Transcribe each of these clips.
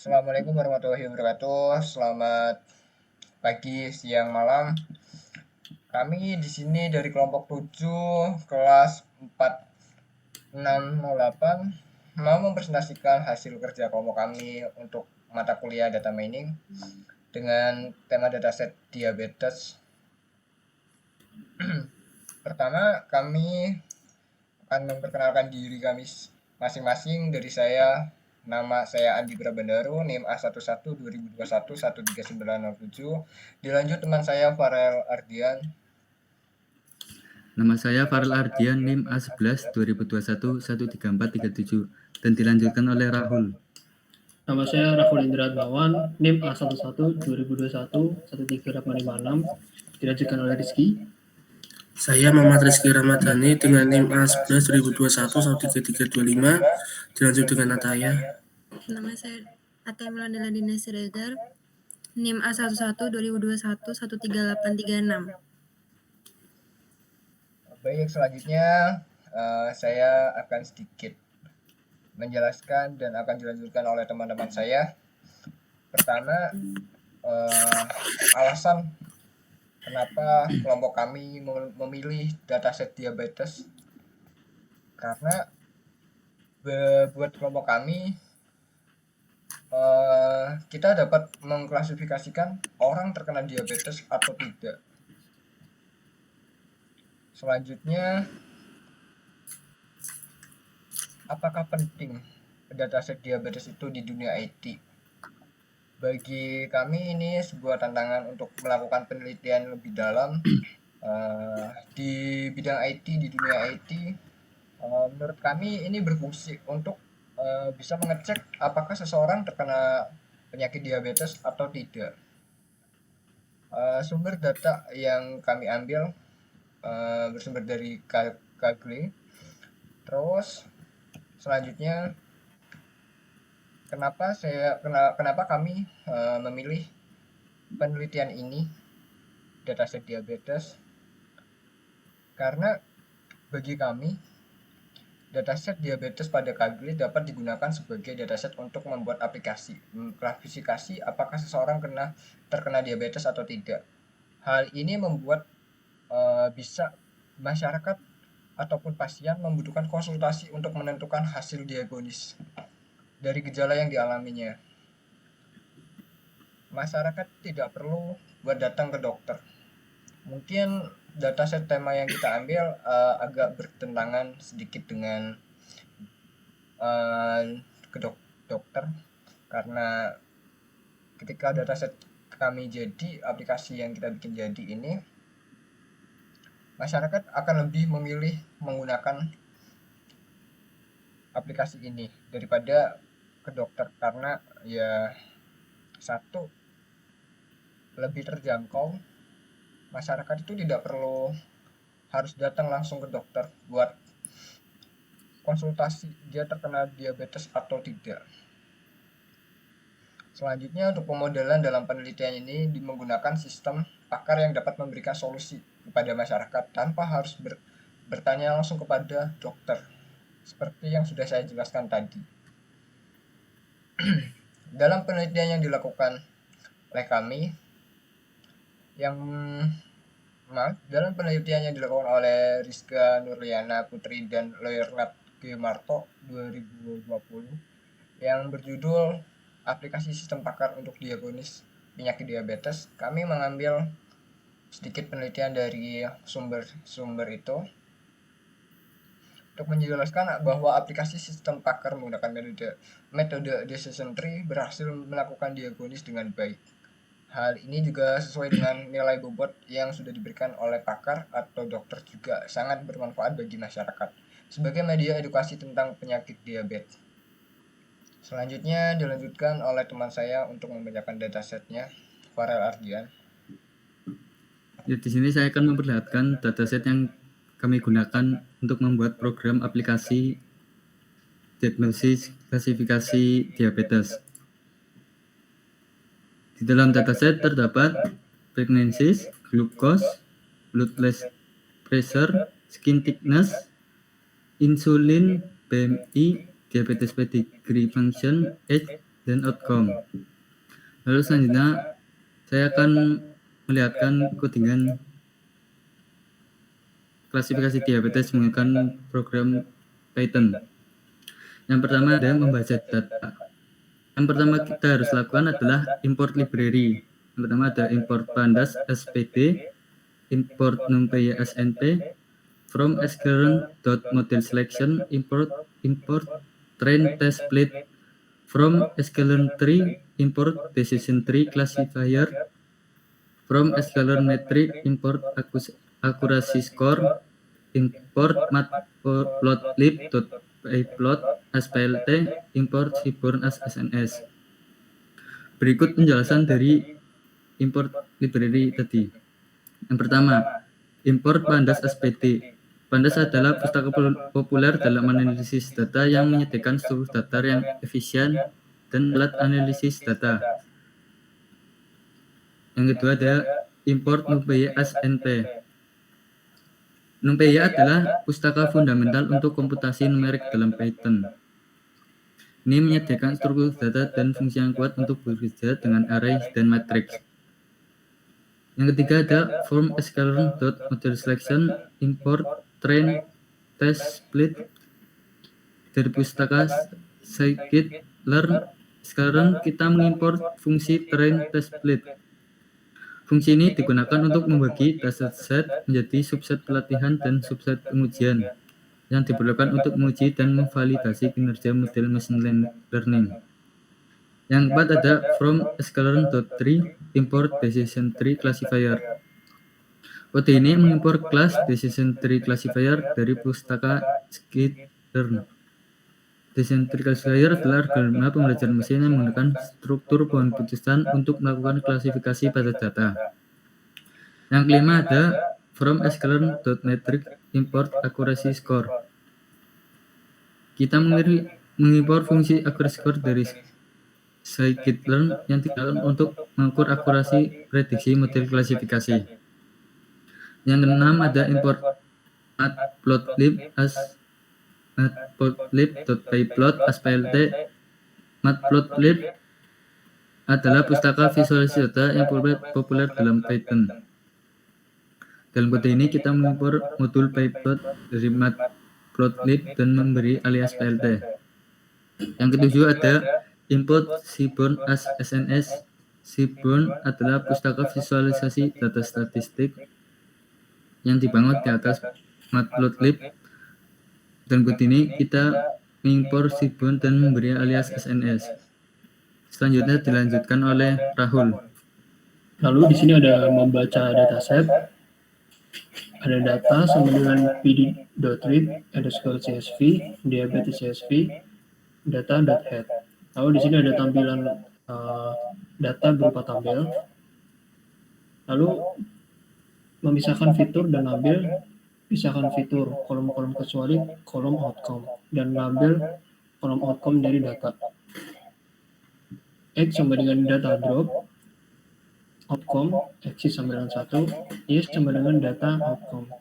Assalamualaikum warahmatullahi wabarakatuh. Selamat pagi, siang, malam. Kami di sini dari kelompok 7 kelas 4608 mau mempresentasikan hasil kerja kelompok kami untuk mata kuliah data mining dengan tema dataset diabetes. Pertama, kami akan memperkenalkan diri kami masing-masing. Dari saya, nama saya Andi Prabandaro, NIM A11 2021 13907. Dilanjut teman saya Farel Ardian. Nama saya Farel Ardian, NIM A11 2021 13437 dan dilanjutkan oleh Rahul. Nama saya Rahul Indra Bawan, NIM A11 2021 13856, dilanjutkan oleh Rizky. Saya Muhammad Rizky Ramadhani dengan NIM A11 2021 13325, dilanjut dengan Nataya. Nama saya Ataya Melandala Dina Siregar, NIM A11 2021 13836. Baik, selanjutnya saya akan sedikit menjelaskan dan akan dilanjutkan oleh teman-teman saya. Pertama, alasan kenapa kelompok kami memilih dataset diabetes. Karena buat kelompok kami, kita dapat mengklasifikasikan orang terkena diabetes atau tidak. Selanjutnya, apakah penting dataset diabetes itu di dunia IT? Bagi kami ini sebuah tantangan untuk melakukan penelitian lebih dalam di bidang IT, di dunia IT. Menurut kami ini berfungsi untuk bisa mengecek apakah seseorang terkena penyakit diabetes atau tidak. Sumber data yang kami ambil bersumber dari Kaggle. Terus selanjutnya, kenapa kami memilih penelitian ini, dataset diabetes? Karena bagi kami, dataset diabetes pada Kaggle dapat digunakan sebagai dataset untuk membuat aplikasi, mengklasifikasi apakah seseorang terkena diabetes atau tidak. Hal ini membuat bisa masyarakat ataupun pasien membutuhkan konsultasi untuk menentukan hasil diagnosis dari gejala yang dialaminya. Masyarakat tidak perlu buat datang ke dokter. Mungkin dataset tema yang kita ambil agak bertentangan sedikit dengan ke dokter, karena ketika dataset kami jadi, aplikasi yang kita bikin jadi ini, masyarakat akan lebih memilih menggunakan aplikasi ini daripada ke dokter, karena ya satu, lebih terjangkau. Masyarakat itu tidak perlu harus datang langsung ke dokter buat konsultasi dia terkena diabetes atau tidak. Selanjutnya, untuk pemodelan dalam penelitian ini menggunakan sistem pakar yang dapat memberikan solusi kepada masyarakat tanpa harus bertanya langsung kepada dokter, seperti yang sudah saya jelaskan tadi. Dalam penelitian yang dilakukan oleh kami, dalam penelitian yang dilakukan oleh Rizka Nurliana Putri dan Leonard G. Marto 2020 yang berjudul Aplikasi Sistem Pakar untuk Diagnosis Penyakit Diabetes, kami mengambil sedikit penelitian dari sumber itu untuk menjelaskan bahwa aplikasi sistem pakar menggunakan metode decision tree berhasil melakukan diagnosis dengan baik. Hal ini juga sesuai dengan nilai bobot yang sudah diberikan oleh pakar atau dokter, juga sangat bermanfaat bagi masyarakat sebagai media edukasi tentang penyakit diabetes. Selanjutnya dilanjutkan oleh teman saya untuk membacakan datasetnya, Farel Ardian. Ya, di sini saya akan memperlihatkan dataset yang kami gunakan untuk membuat program aplikasi diagnosis klasifikasi diabetes. Di dalam dataset terdapat pregnancy, glucose, blood pressure, skin thickness, insulin, BMI, diabetes pedigree function, age, dan outcome. Lalu selanjutnya saya akan melihatkan codingan klasifikasi diabetes menggunakan program Python. Yang pertama adalah membaca data. Yang pertama kita harus lakukan adalah import library. Yang pertama ada import pandas spd, import numpy snp, from sklearn.model selection, import train test split, from sklearn tree, import decision tree classifier, from sklearn metric, import accuracy score, import matplotlib.pyplot as plt, import seaborn as sns. Berikut penjelasan dari import library tadi. Yang pertama, import pandas spd. Pandas adalah pustaka populer dalam analisis data yang menyediakan struktur data yang efisien dan alat analisis data. Yang kedua ada import numpy snp. NumPy adalah pustaka fundamental untuk komputasi numerik dalam Python. Ini menyediakan struktur data dan fungsi yang kuat untuk bekerja dengan array dan matriks. Yang ketiga ada from sklearn.model selection, import train test split dari pustaka scikit-learn. Sekarang kita mengimport fungsi train test split. Fungsi ini digunakan untuk membagi dataset menjadi subset pelatihan dan subset pengujian yang diperlukan untuk menguji dan memvalidasi kinerja model machine learning. Yang keempat ada from sklearn.tree, import decision tree classifier. Kode ini mengimport kelas decision tree classifier dari pustaka scikit-learn. Decision tree classifier adalah algoritma pembelajaran mesin yang menggunakan struktur pohon putusan untuk melakukan klasifikasi pada data. Yang kelima ada from sklearn.metric, import accuracy score. Kita mengimport fungsi accuracy score dari scikit-learn yang digunakan untuk mengukur akurasi prediksi model klasifikasi. Yang keenam ada import matplotlib.pyplot as plt. Matplotlib adalah pustaka visualisasi data yang populer dalam Python. Dalam kode ini kita mengimport modul pyplot dari matplotlib dan memberi alias plt. Yang ketujuh ada import seaborn as sns. Seaborn adalah pustaka visualisasi data statistik yang dibangun di atas matplotlib. Dan kode ini kita mengimport seaborn dan memberi alias sns. Selanjutnya dilanjutkan oleh Rahul. Lalu di sini ada membaca dataset, ada data sama dengan pd.read underscore csv, diabetes csv, data.head. Lalu di sini ada tampilan data berupa tabel. Lalu memisahkan fitur dan label, pisahkan fitur kolom-kolom kecuali kolom outcome dan label kolom outcome dari data. X sama dengan data drop, outcome X sama dengan 1, Y sama dengan data outcome.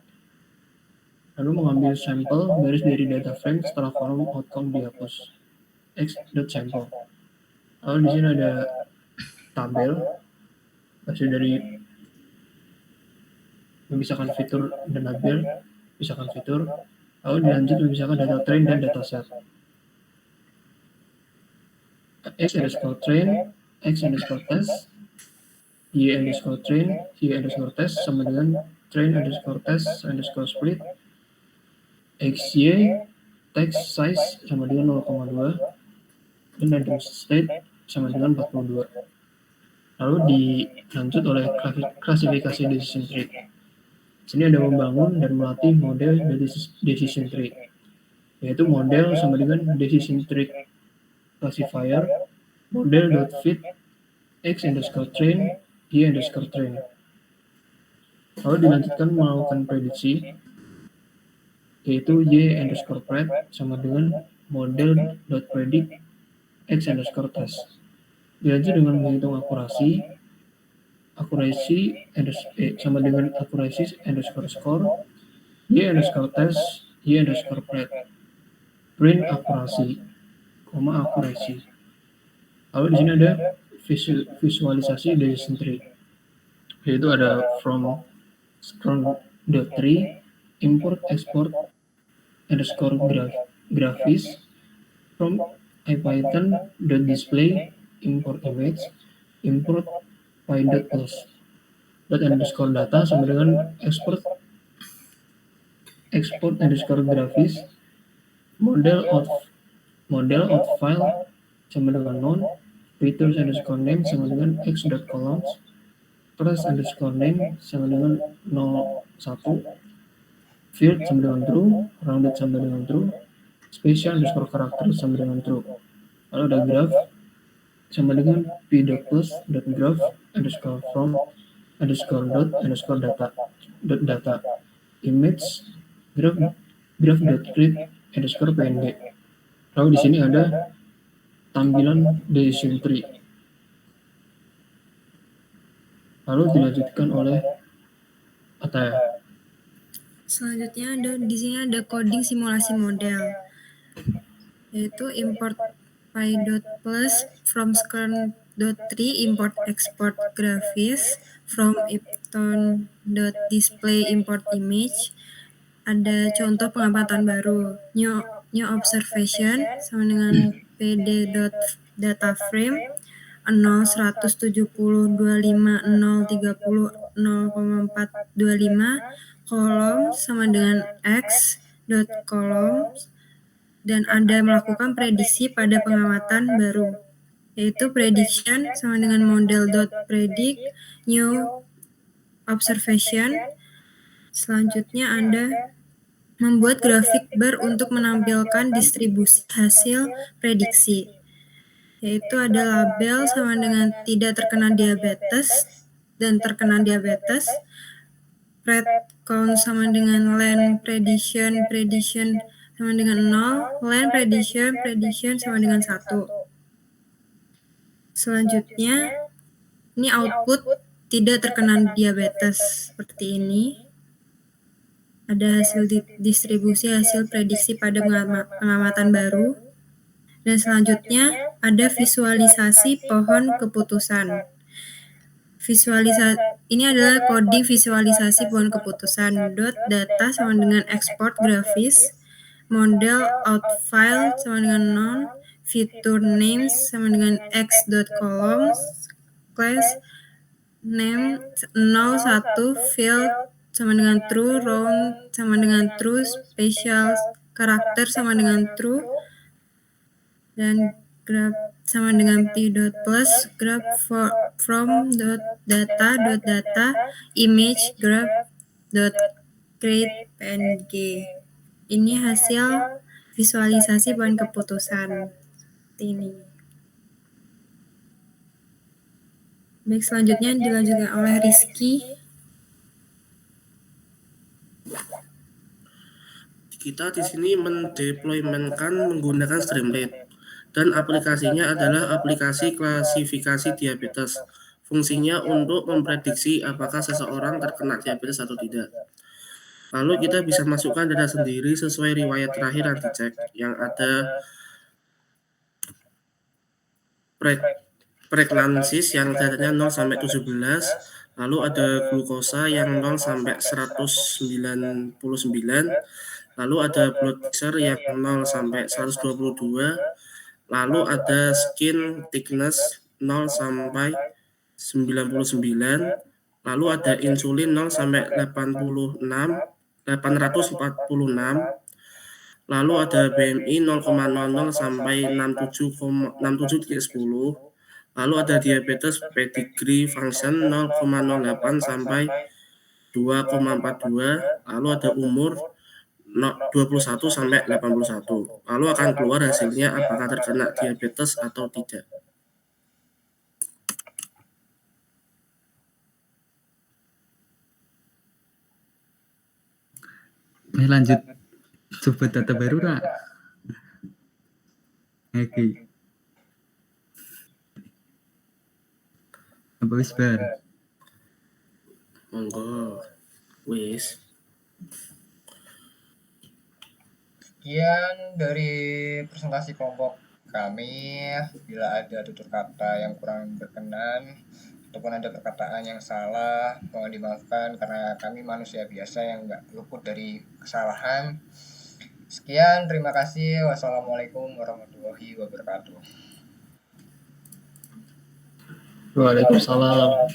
Lalu mengambil sampel baris dari data frame setelah kolom outcome dihapus. X.sample. Lalu di sini ada tabel hasil dari memisahkan fitur dan label, pisahkan fitur, lalu dilanjut memisahkan data train dan data set. X underscore train, X underscore test, Y underscore train, Y underscore test sama dengan train underscore test underscore split, XY text size sama dengan 0,2 dan random state sama dengan 42. Lalu dilanjut oleh klasifikasi decision tree. Sini ada membangun dan melatih model decision tree, yaitu model sama dengan decision tree classifier, model.fit, X underscore train, Y underscore train. Lalu dilanjutkan melakukan prediksi, yaitu Y underscore pred sama dengan model.predict, X underscore test. Dilanjut dengan menghitung akurasi sama dengan accuracy underscore score, Y underscore test, Y underscore pred. Print akurasi, accuracy. Lalu di sini ada visualisasi decision tree, yaitu ada from scrum.tree, import export underscore graphics, from ipython.display, import image, import py.plus, dot underscore data sama dengan export underscore graphics, model of file sama dengan non, returns underscore name sama dengan x.columns, plus underscore name sama dengan 01, field sama dengan true, rounded sama dengan true, special underscore karakter sama dengan true. Lalu ada graph sama dengan p.plus dot graph underscore from underscore dot underscore data image graph dot create underscore png. Lalu di sini ada tampilan decision tree. Lalu dilanjutkan oleh Ataya. Selanjutnya di sini ada coding simulasi model, yaitu import py.plus from scrum.tree, import export graphics from ipython.display, import image. Ada contoh pengamatan baru, new observation sama dengan pd.dataframe 0 170 25 0 30 0,425 kolom sama dengan x dot columns, dan ada melakukan prediksi pada pengamatan baru, yaitu prediction sama dengan model dot predict new observation. Selanjutnya ada membuat grafik bar untuk menampilkan distribusi hasil prediksi, yaitu ada label sama dengan tidak terkena diabetes dan terkena diabetes, red count sama dengan land prediction sama dengan 0, land prediction sama dengan 1. Selanjutnya, ini output tidak terkena diabetes seperti ini. Ada hasil distribusi hasil prediksi pada pengamatan baru. Dan selanjutnya ada visualisasi pohon keputusan. Ini adalah coding visualisasi pohon keputusan. Data sama dengan export grafis, model out file sama dengan non, fitur names sama dengan x.columns, class name 01, field sama dengan true, round sama dengan true, special karakter sama dengan true, dan graph sama dengan p.plus, graph from data image graph create png. Ini hasil visualisasi pohon keputusan seperti ini. Baik, selanjutnya dilanjutkan oleh Rizky. Kita di sini mendeploymentkan menggunakan Streamlit, dan aplikasinya adalah aplikasi klasifikasi diabetes. Fungsinya untuk memprediksi apakah seseorang terkena diabetes atau tidak. Lalu kita bisa masukkan data sendiri sesuai riwayat terakhir anti-cek yang ada preeklamsis yang datanya 0 sampai 17, lalu ada glukosa yang 0 sampai 199, lalu ada blood pressure yang 0 sampai 122, lalu ada skin thickness 0 sampai 99, lalu ada insulin 0 sampai 846, lalu ada BMI 0,00 sampai 67,10, lalu ada diabetes pedigree function 0,08 sampai 2,42, lalu ada umur 21 sampai 81. Lalu akan keluar hasilnya apakah terkena diabetes atau tidak. Ini lanjut coba data baru lah. Oke. Apa wis bar? Monggo. Wis. Sekian dari presentasi kelompok kami. Bila ada tutur kata yang kurang berkenan ataupun ada perkataan yang salah, mohon dimaafkan karena kami manusia biasa yang nggak luput dari kesalahan. Sekian, terima kasih. Wassalamualaikum warahmatullahi wabarakatuh. Waalaikumsalam.